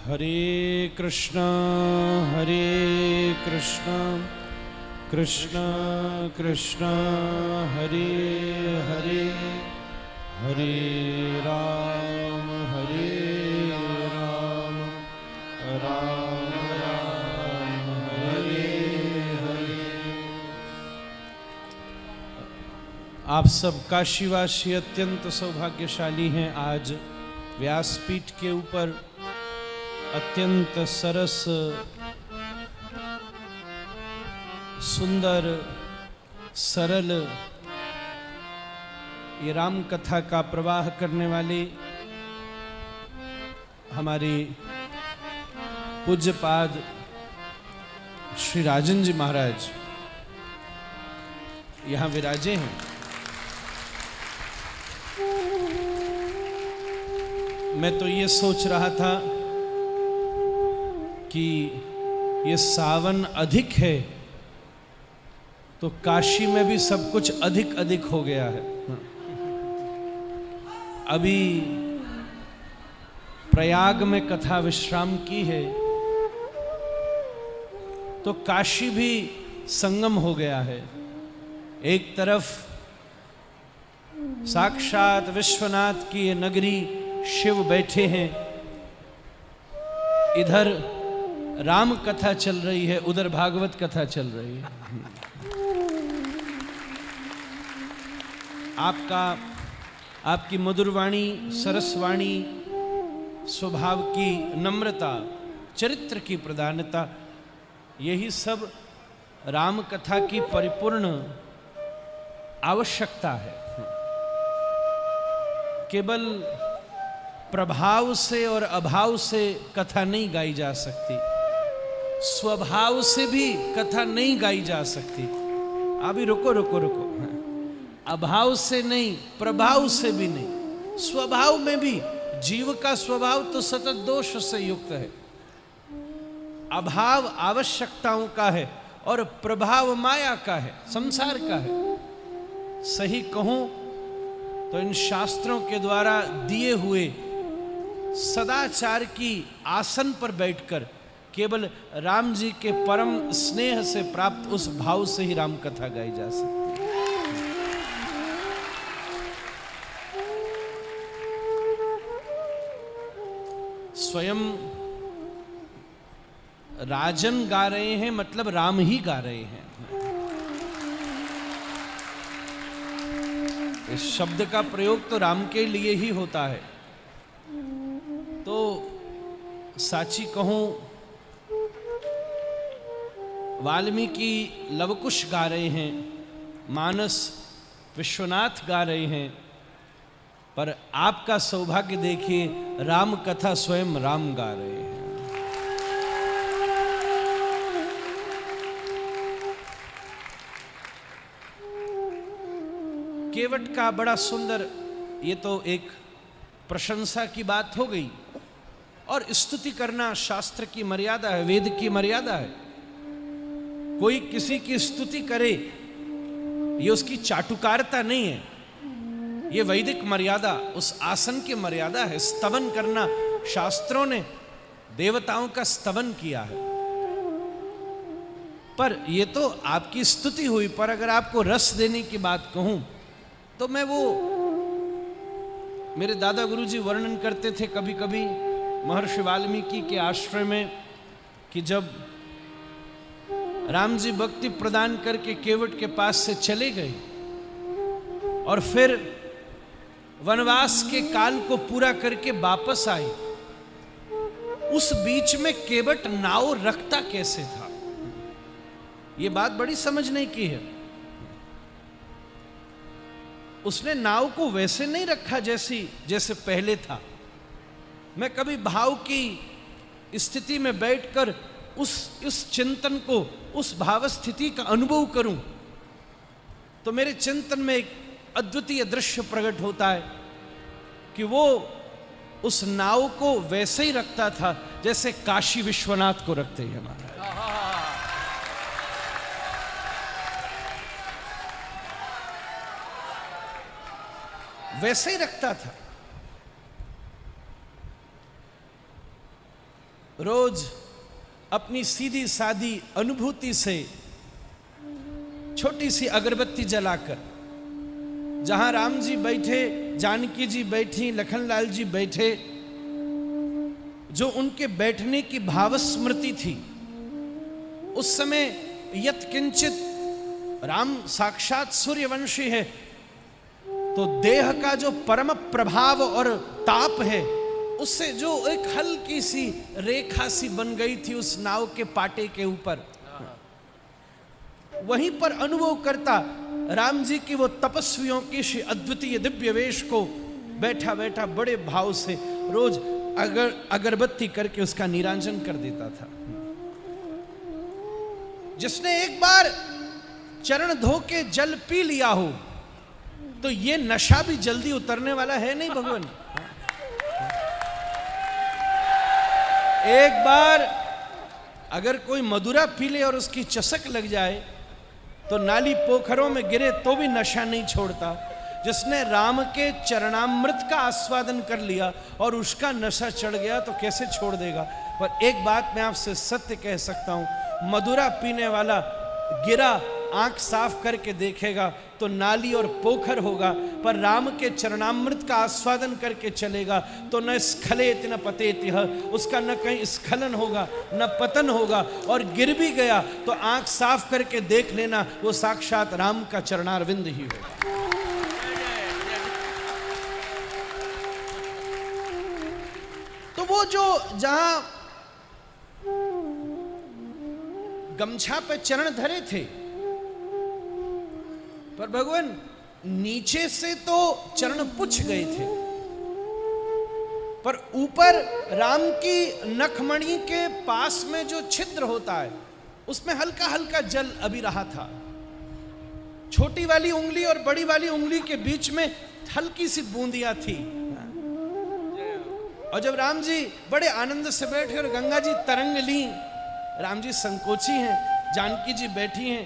हरे कृष्णा कृष्णा कृष्णा हरे हरे, हरे राम राम राम हरे हरे। आप सब काशीवासी अत्यंत सौभाग्यशाली हैं। आज व्यासपीठ के ऊपर अत्यंत सरस सुंदर सरल ये राम कथा का प्रवाह करने वाले हमारे पूज्यपाद श्री राजन जी महाराज यहाँ विराजे हैं। मैं तो ये सोच रहा था कि ये सावन अधिक है तो काशी में भी सब कुछ अधिक अधिक हो गया है। अभी प्रयाग में कथा विश्राम की है तो काशी भी संगम हो गया है। एक तरफ साक्षात विश्वनाथ की ये नगरी शिव बैठे हैं, इधर राम कथा चल रही है, उधर भागवत कथा चल रही है। आपकी मधुरवाणी, सरसवाणी, स्वभाव की नम्रता, चरित्र की प्रधानता, यही सब राम कथा की परिपूर्ण आवश्यकता है। केवल प्रभाव से और अभाव से कथा नहीं गाई जा सकती, स्वभाव से भी कथा नहीं गाई जा सकती। अभी रुको, अभाव से नहीं, प्रभाव से भी नहीं, स्वभाव में भी। जीव का स्वभाव तो सतत दोष से युक्त है। अभाव आवश्यकताओं का है और प्रभाव माया का है, संसार का है। सही कहूं तो इन शास्त्रों के द्वारा दिए हुए सदाचार की आसन पर बैठकर केवल राम जी के परम स्नेह से प्राप्त उस भाव से ही राम कथा गाई जा सकती है। स्वयं राजन गा रहे हैं, मतलब राम ही गा रहे हैं। इस शब्द का प्रयोग तो राम के लिए ही होता है। तो साची कहूं, वाल्मीकि लवकुश गा रहे हैं, मानस विश्वनाथ गा रहे हैं, पर आपका सौभाग्य देखिए, राम कथा स्वयं राम गा रहे हैं। केवट का बड़ा सुंदर, ये तो एक प्रशंसा की बात हो गई, और स्तुति करना शास्त्र की मर्यादा है, वेद की मर्यादा है। कोई किसी की स्तुति करे ये उसकी चाटुकारिता नहीं है, ये वैदिक मर्यादा, उस आसन की मर्यादा है। स्तवन करना, शास्त्रों ने देवताओं का स्तवन किया है। पर ये तो आपकी स्तुति हुई, पर अगर आपको रस देने की बात कहूं तो मैं वो मेरे दादा गुरुजी वर्णन करते थे कभी कभी महर्षि वाल्मीकि के आश्रय में, कि जब राम जी भक्ति प्रदान करके केवट के पास से चले गए और फिर वनवास के काल को पूरा करके वापस आए, उस बीच में केवट नाव रखता कैसे था, ये बात बड़ी समझने की है। उसने नाव को वैसे नहीं रखा जैसे पहले था। मैं कभी भाव की स्थिति में बैठकर उस चिंतन को, उस भाव स्थिति का अनुभव करूं तो मेरे चिंतन में एक अद्वितीय दृश्य प्रकट होता है कि वो उस नाव को वैसे ही रखता था जैसे काशी विश्वनाथ को रखते हैं महाराज। वैसे ही रखता था। रोज अपनी सीधी सादी अनुभूति से छोटी सी अगरबत्ती जलाकर, जहां राम जी बैठे, जानकी जी बैठी, लखनलाल जी बैठे, जो उनके बैठने की भावस्मृति थी, उस समय यत् किंचित राम साक्षात सूर्यवंशी है, तो देह का जो परम प्रभाव और ताप है, उससे जो एक हल्की सी रेखा सी बन गई थी उस नाव के पाटे के ऊपर, वहीं पर अनुभव करता राम जी की वो तपस्वियों की श्री अद्वितीय दिव्य वेश को बैठा बैठा बड़े भाव से रोज अगरबत्ती करके उसका निरांजन कर देता था। जिसने एक बार चरण धो के जल पी लिया हो, तो ये नशा भी जल्दी उतरने वाला है नहीं भगवान। एक बार अगर कोई मदिरा पी ले और उसकी चसक लग जाए, तो नाली पोखरों में गिरे तो भी नशा नहीं छोड़ता। जिसने राम के चरणामृत का आस्वादन कर लिया और उसका नशा चढ़ गया, तो कैसे छोड़ देगा। पर एक बात मैं आपसे सत्य कह सकता हूं, मदिरा पीने वाला गिरा, आंख साफ करके देखेगा तो नाली और पोखर होगा, पर राम के चरणामृत का आस्वादन करके चलेगा तो न स्खलेत न पतेत, उसका न कहीं स्खलन होगा न पतन होगा, और गिर भी गया तो आंख साफ करके देख लेना, वो साक्षात राम का चरणारविंद ही होगा। तो वो जो जहां गमछा पे चरण धरे थे, पर भगवान नीचे से तो चरण पुछ गए थे, पर ऊपर राम की नखमणि के पास में जो छिद्र होता है, उसमें हल्का हल्का जल अभी रहा था। छोटी वाली उंगली और बड़ी वाली उंगली के बीच में हल्की सी बूंदियां थी। और जब राम जी बड़े आनंद से बैठे और गंगा जी तरंग ली, राम जी संकोची हैं, जानकी जी बैठी हैं,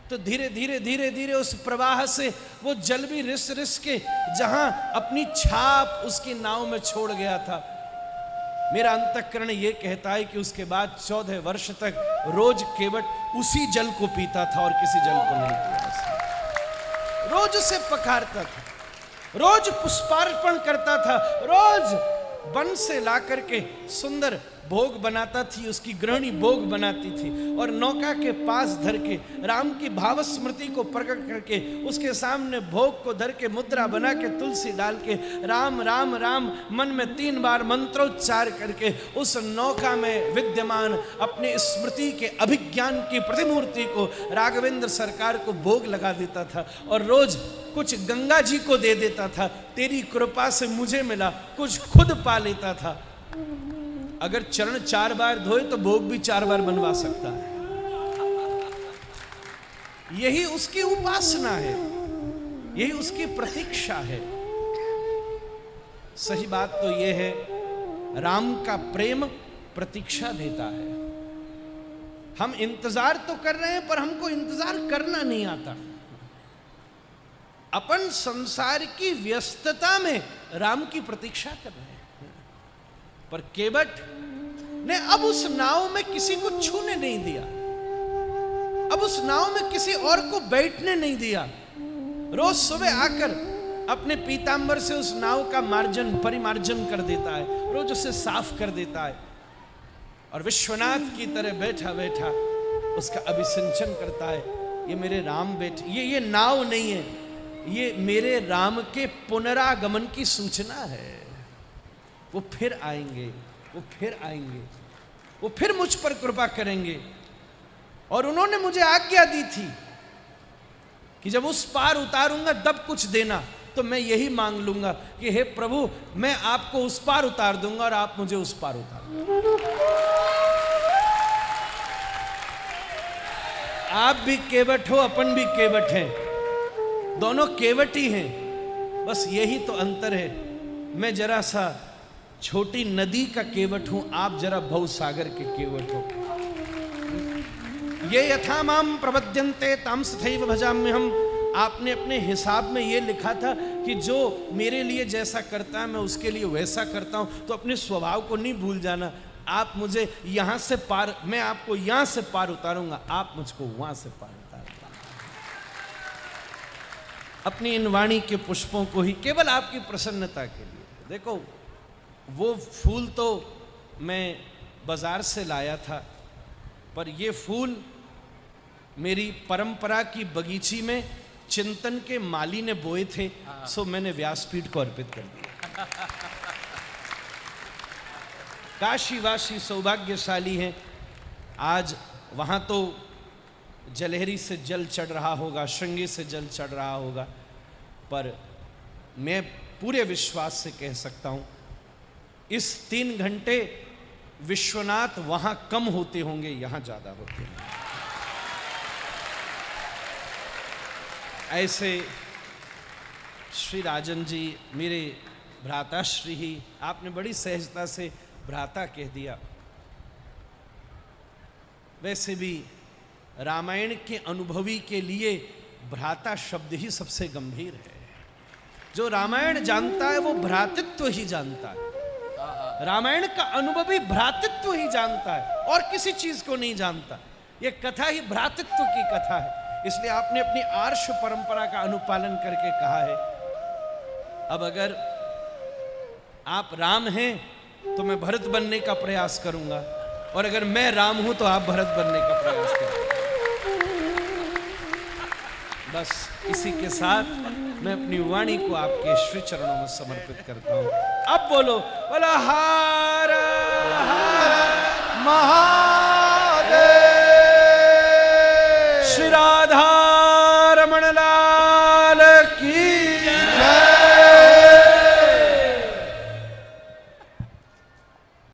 तो धीरे धीरे धीरे धीरे उस प्रवाह से वो जल भी रिस रिस के जहां अपनी छाप उसकी नाव में छोड़ गया था। मेरा अंतःकरण ये कहता है कि उसके बाद 14 वर्ष तक रोज केवट उसी जल को पीता था और किसी जल को नहीं पीता। रोज उसे पकारता था, रोज पुष्पार्पण करता था, रोज वन से ला करके सुंदर भोग बनाता थी, उसकी गृहिणी भोग बनाती थी, और नौका के पास धर के राम की भाव स्मृति को प्रकट करके उसके सामने भोग को धर के मुद्रा बना के तुलसी डाल के राम राम राम मन में 3 बार मंत्रोच्चार करके उस नौका में विद्यमान अपने स्मृति के अभिज्ञान की प्रतिमूर्ति को राघवेंद्र सरकार को भोग लगा देता था, और रोज कुछ गंगा जी को दे देता था, तेरी कृपा से मुझे मिला, कुछ खुद पा लेता था। अगर चरण 4 बार धोए तो भोग भी 4 बार बनवा सकता है। यही उसकी उपासना है, यही उसकी प्रतीक्षा है। सही बात तो यह है, राम का प्रेम प्रतीक्षा देता है। हम इंतजार तो कर रहे हैं, पर हमको इंतजार करना नहीं आता। अपन संसार की व्यस्तता में राम की प्रतीक्षा कर रहे हैं, पर केवट ने अब उस नाव में किसी को छूने नहीं दिया, अब उस नाव में किसी और को बैठने नहीं दिया। रोज सुबह आकर अपने पीतांबर से उस नाव का मार्जन परिमार्जन कर देता है, रोज उसे साफ कर देता है, और विश्वनाथ की तरह बैठा बैठा उसका अभिसिंचन करता है। ये मेरे राम बैठे, ये नाव नहीं है, ये मेरे राम के पुनरागमन की सूचना है। वो फिर आएंगे, वो फिर आएंगे, वो फिर मुझ पर कृपा करेंगे। और उन्होंने मुझे आज्ञा दी थी कि जब उस पार उतारूंगा तब कुछ देना, तो मैं यही मांग लूंगा कि हे प्रभु, मैं आपको उस पार उतार दूंगा और आप मुझे उस पार उतार। आप भी केवट हो, अपन भी केवट हैं, दोनों केवट ही हैं, बस यही तो अंतर है। मैं जरा सा छोटी नदी का केवट हूं, आप जरा भवसागर के केवट हो। ये यथा माम प्रपद्यन्ते ताम तथैव भजाम्यहम्। आपने अपने हिसाब में ये लिखा था कि जो मेरे लिए जैसा करता है मैं उसके लिए वैसा करता हूं, तो अपने स्वभाव को नहीं भूल जाना। आप मुझे यहां से पार, मैं आपको यहां से पार उतारूंगा, आप मुझको वहां से पार उतारूंगा। अपनी इन वाणी के पुष्पों को ही केवल आपकी प्रसन्नता के लिए। देखो वो फूल तो मैं बाजार से लाया था, पर ये फूल मेरी परंपरा की बगीची में चिंतन के माली ने बोए थे, सो मैंने व्यासपीठ को अर्पित कर दिया। काशीवासी सौभाग्यशाली हैं, आज वहां तो जलहरी से जल चढ़ रहा होगा, श्रृंगी से जल चढ़ रहा होगा, पर मैं पूरे विश्वास से कह सकता हूं इस 3 घंटे विश्वनाथ वहां कम होते होंगे, यहां ज्यादा होते होंगे। ऐसे श्री राजन जी मेरे भ्राताश्री ही, आपने बड़ी सहजता से भ्राता कह दिया। वैसे भी रामायण के अनुभवी के लिए भ्राता शब्द ही सबसे गंभीर है। जो रामायण जानता है वो भ्रातृत्व ही जानता है। रामायण का अनुभवी भ्रातृत्व ही जानता है और किसी चीज को नहीं जानता। यह कथा ही भ्रातृत्व की कथा है, इसलिए आपने अपनी आर्ष परंपरा का अनुपालन करके कहा है। अब अगर आप राम हैं तो मैं भरत बनने का प्रयास करूंगा, और अगर मैं राम हूं तो आप भरत बनने का प्रयास करेंगे। बस इसी के साथ मैं अपनी वाणी को आपके श्री चरणों में समर्पित करता हूं। अब बोलो बोला हार